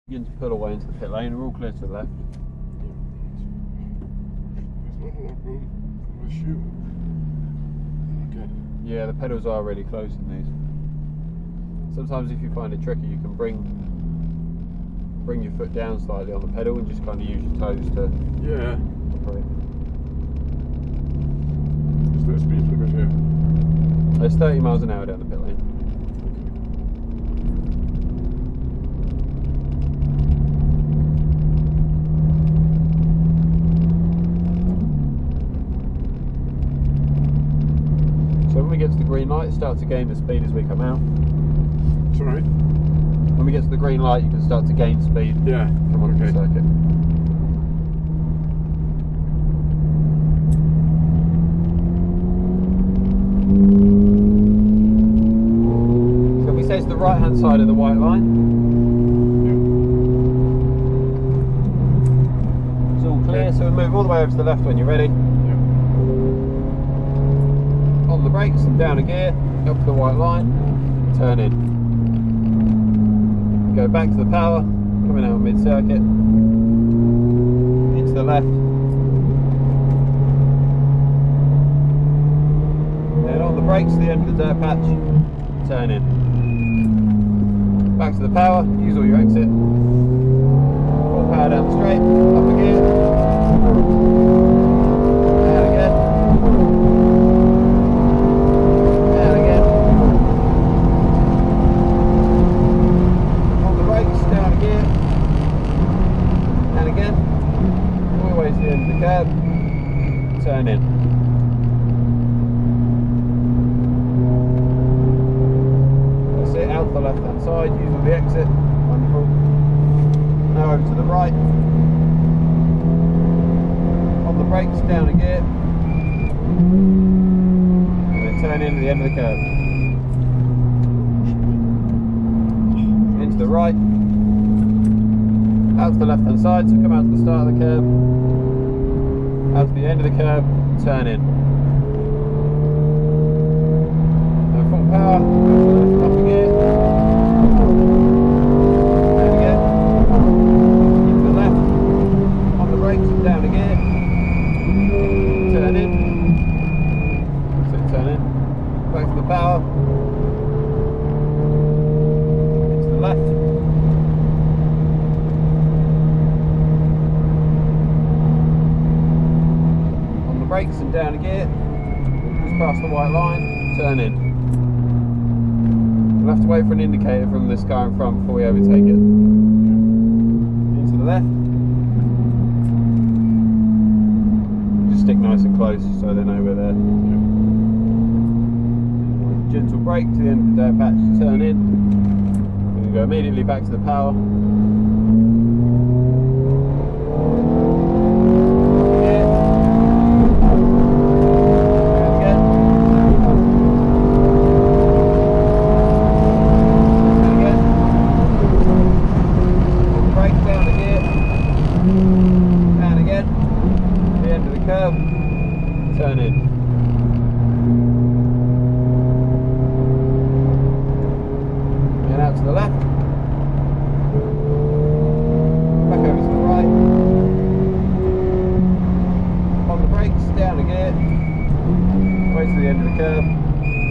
Begin to pull away into the pit lane. We're all clear to the left. There's not a lot of room for a shoe. Okay. Yeah, the pedals are really close in these. Sometimes if you find it tricky, you can bring your foot down slightly on the pedal and just kind of use your toes to operate. Is there a speed limit here? There's 30 miles an hour down the pit lane. So when we get to the green light, start to gain the speed as we come out. Sorry? When we get to the green light, you can start to gain speed. Yeah. Come on, the circuit. So we say to the right hand side of the white line. It's all clear, so we move all the way over to the left when you're ready. On the brakes and down a gear, up to the white line, turn in. Go back to the power, coming out mid-circuit, into the left. Then on the brakes to the end of the dirt patch, turn in. Back to the power, use all your exit. Full power down straight, up a gear. Down again. Curb, turn in. That's it, out to the left hand side, use all the exit, wonderful. Now over to the right. On the brakes, down a gear. And then turn in at the end of the curb. Into the right. Out to the left hand side, so come out to the start of the curb. Out to the end of the curb, turn in. Now full power, up a gear. Down again. Into the left. On the brakes, down a gear. Turn in. That's it, turn in. Back to the power. Into the left. Brakes and down a gear, just past the white line, turn in. We'll have to wait for an indicator from this car in front before we overtake it. Into the left. Just stick nice and close so they know we're there. Gentle brake to the end of the dirt patch to turn in. We can go immediately back to the power. Turn in. And out to the left. Back over to the right. On the brakes, down a gear. Way to the end of the curb.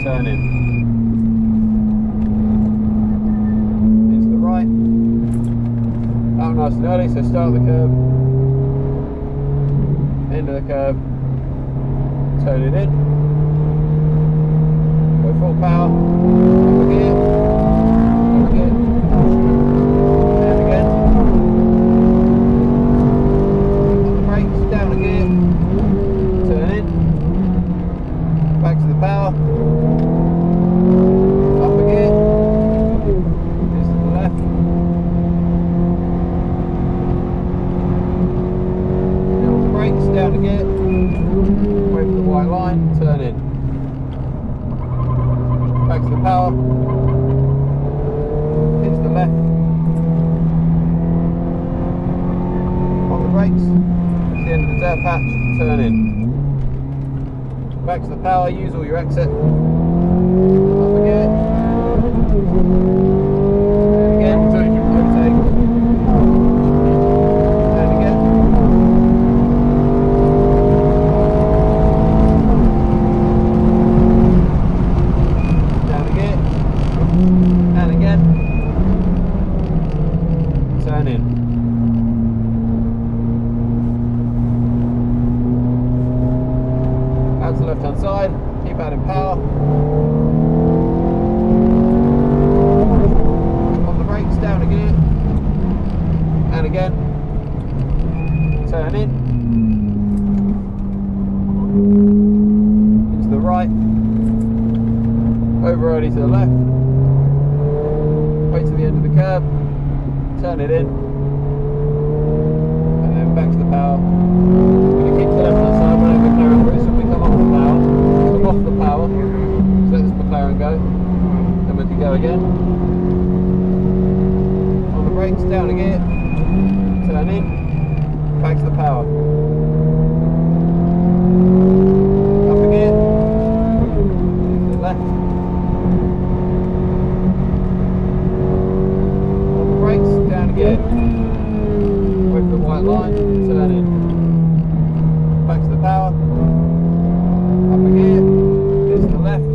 Turn in. Into the right. Out nice and early, so start the curb. End of the curb. Turn it in. Go full power. Up a gear. Up a gear. And again. On the brakes, down a gear. Turn in. Back to the power. Up a gear. Just to the left. Now on the brakes, down a gear. Wait for the white line, turn in. Back to the power. Into the left. On the brakes. At the end of the dirt patch, turn in. Back to the power, use all your exit. Up again. And again, overtake. F430 to the left, wait to the end of the curb, turn it in, and then back to the power. We're going to keep to the left hand side whenever the McLaren through, so we come off the power, so let this McLaren go, then we can go again. On the brakes, down a gear, turn in, back to the power. Up a gear, to the left. On the brakes, down a gear. Wait for the white line, turn in. Back to the power. Up a gear, to the left.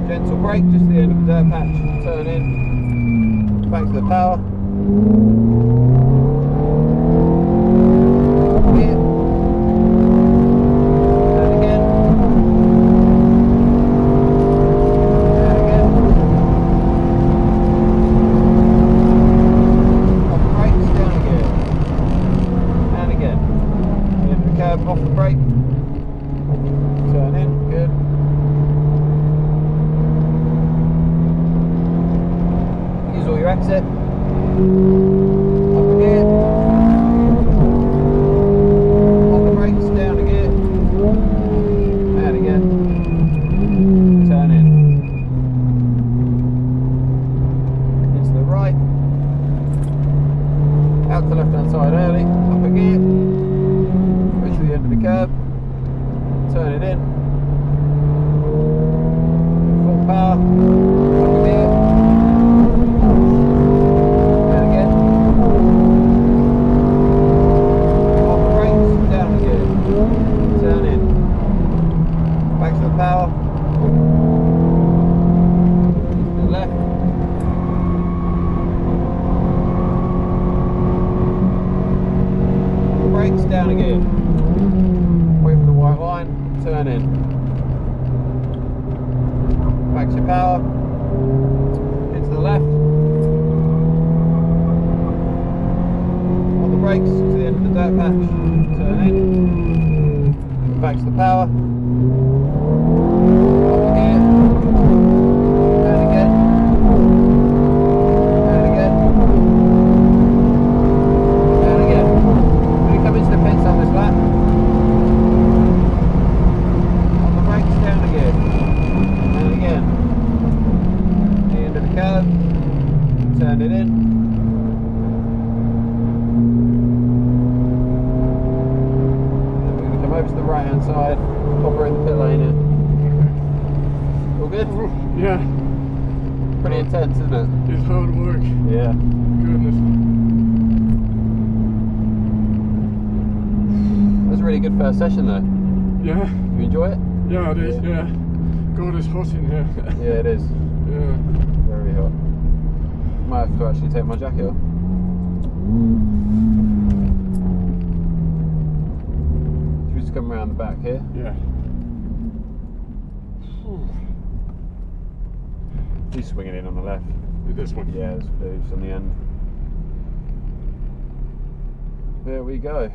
Gentle brake, just the end of the dirt patch, turn in. Back to the power. Here. And again. And again. Off the brakes, down again. And again. Into the curb, off the brake. Turn in, good. Use all your exit. Up a gear. On the brakes, down a gear. And again. Turn in. Into the right. Out to the left hand side early. Up a gear. Reach the end of the curb. Turn it in. Full power. Up a gear. Power. To the left. The brakes, down again. Wait for the white line, turn in. Back to your power. Into the left. On the brakes, to the end of the dirt patch, turn in. Back to the power. Turn it in. And we're going to come over to the right hand side, pop her in the pit lane here. All good? Yeah. Pretty intense, isn't it? It's hard work. Yeah. Goodness. That was a really good first session though. Yeah. You enjoy it? Yeah, it is, yeah. God, it's hot in here. Yeah, it is. Yeah. Very hot. Might have to actually take my jacket off. Should we just come around the back here? Yeah. He's swinging in on the left. This one? Yeah, there's just on the end. There we go.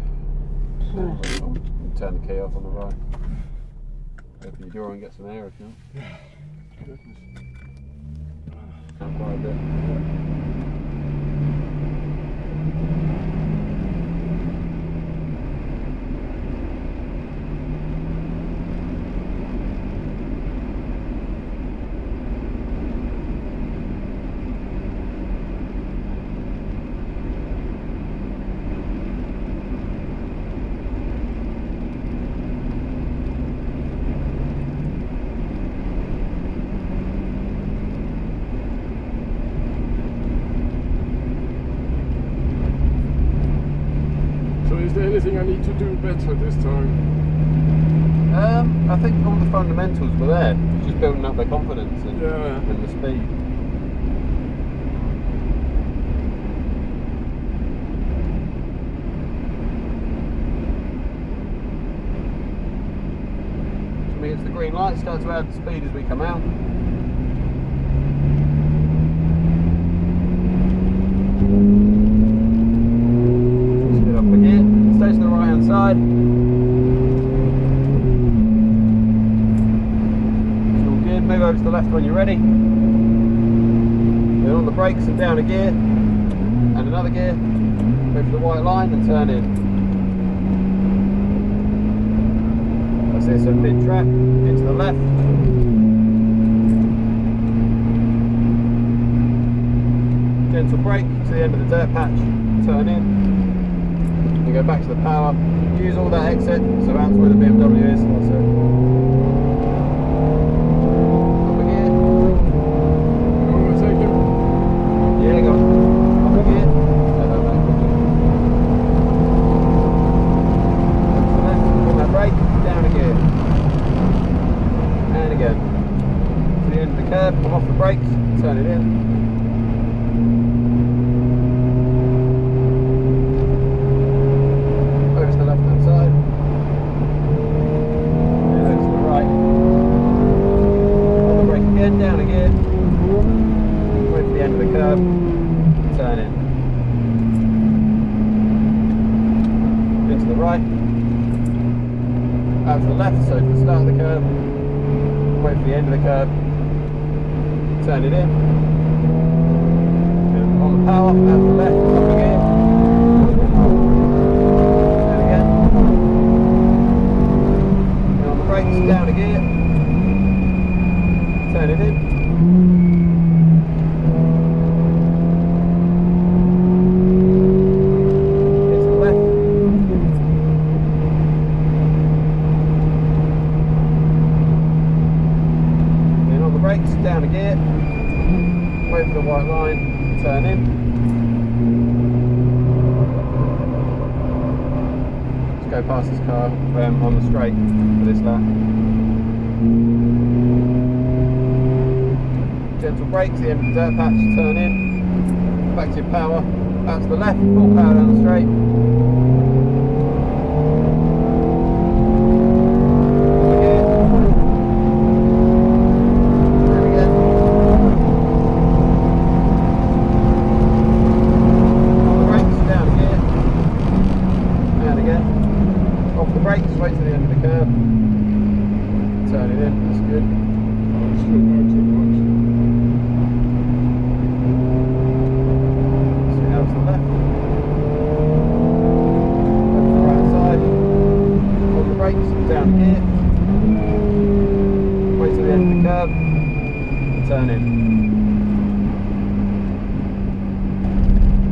Turn the key off on the right. Open your door and get some air if you want. Yeah. Goodness. Quite a bit. Is there anything I need to do better this time? I think all the fundamentals were there. It's just building up their confidence and, Yeah. and the speed. So it's the green light, start to add the speed as we come out. Just get up again, stay to the right hand side. And then we're going to come over to the right hand side. Pop her in the pit lane here. All good? Yeah. All good. Good. over to the left when you're ready. Then on the brakes and down a gear, and another gear. Go for the white line and turn in. That's it, so mid track, into the left. Gentle brake to the end of the dirt patch, turn in. You go back to the power, use all that exit, so out to where the BMW is, that's it. Up a gear. You want to take him? Yeah, go on. Up a gear. Turn that back. Up to the left, put that brake, down a gear. And again. To the end of the curb, come off the brakes, turn it in. Down a gear, wait for the end of the curb, turn in. Into the right, out to the left, so to the start of the curb, wait for the end of the curb, turn it in. And on the power, out to the left, up a gear, and again. And on the brakes, down a gear. Turn it in. It's the left. Then on the brakes, down a gear. Wait for the white line, turn in. Let's go past this car on the straight for this lap. Gentle brakes, the end of the dirt patch, turn in, back to your power, out to the left, full power down the straight. Again. And again. On the brakes, down again. And again. Off the brakes, wait to the end of the curb. Turn it in, that's good. Oh, it's still not too much. Down here, wait till the end of the curb, turn in.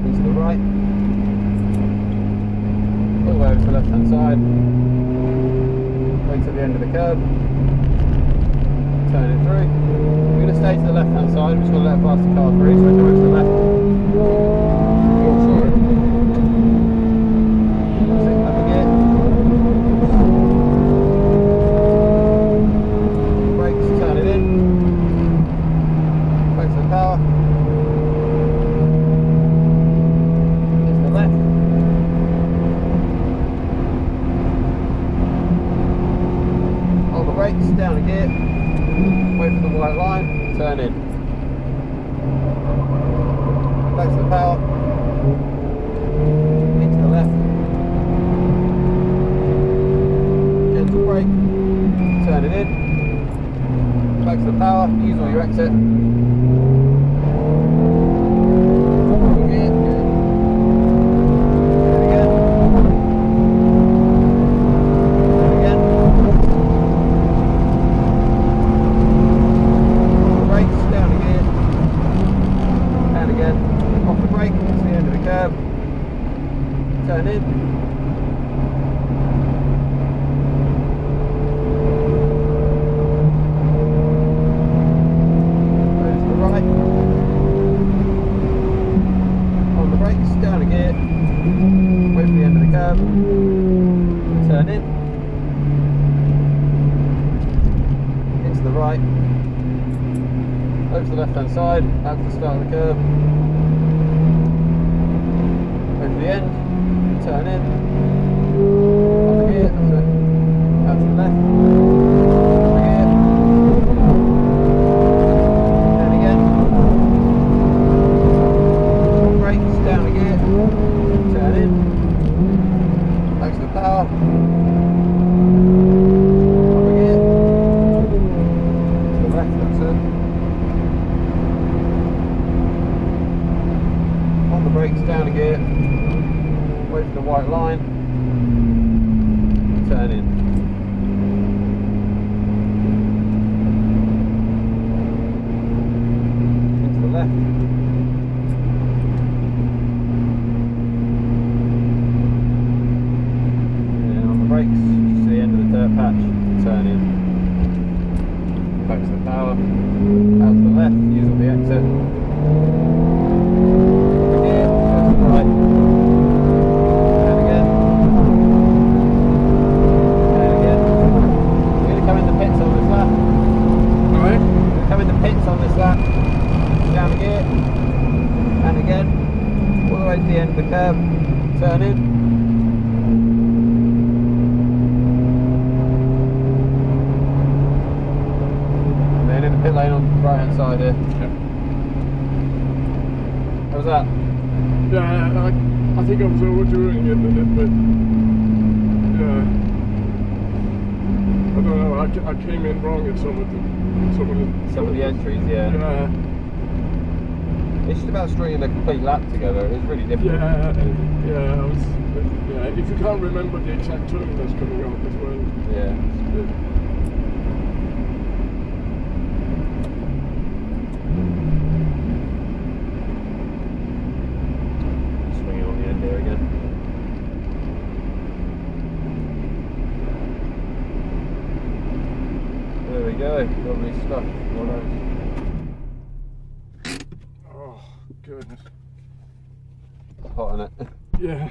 Into the right, all the way over to the left hand side, wait till the end of the curb, turn it through. We're going to stay to the left hand side, we're just going to let it pass the car through, so we're going to the left. Down a gear, wait for the white line, turn in. Back to the power, into the left, gentle brake, turn it in, back to the power, use all your exit. Turn in. Over to the right. On the brakes, down a gear. Wait for the end of the curb. Turn in. Into the right. Over to the left hand side, out to the start of the curb. Wait for the end. Turn in, up a gear, that's it, out to the left, up a gear, and again, brakes, down a gear, turn in, back to the power, up a gear, to the left, that's it. left. And on the brakes, just to the end of the dirt patch, turn in. Back to the power. Out to the left, use all the exit. Again, goes to the right. And again. And again. We're going to come in the pits on this lap. Alright. Come in the pits on this lap, down gear, and again, all the way to the end of the curve, turn in. And then in the pit lane on the right hand side here. Yep. How's that? Yeah, I think I was overdoing it a little bit. Yeah. I don't know, I came in wrong at some of the entries, yeah. Yeah. It's just about stringing the complete lap together. It's really difficult. Yeah, if you can't remember the exact turn that's coming up as well. Yeah. Swing it on the end here again. There we go, lovely stuff. Oh, goodness. Hot on it. Yeah.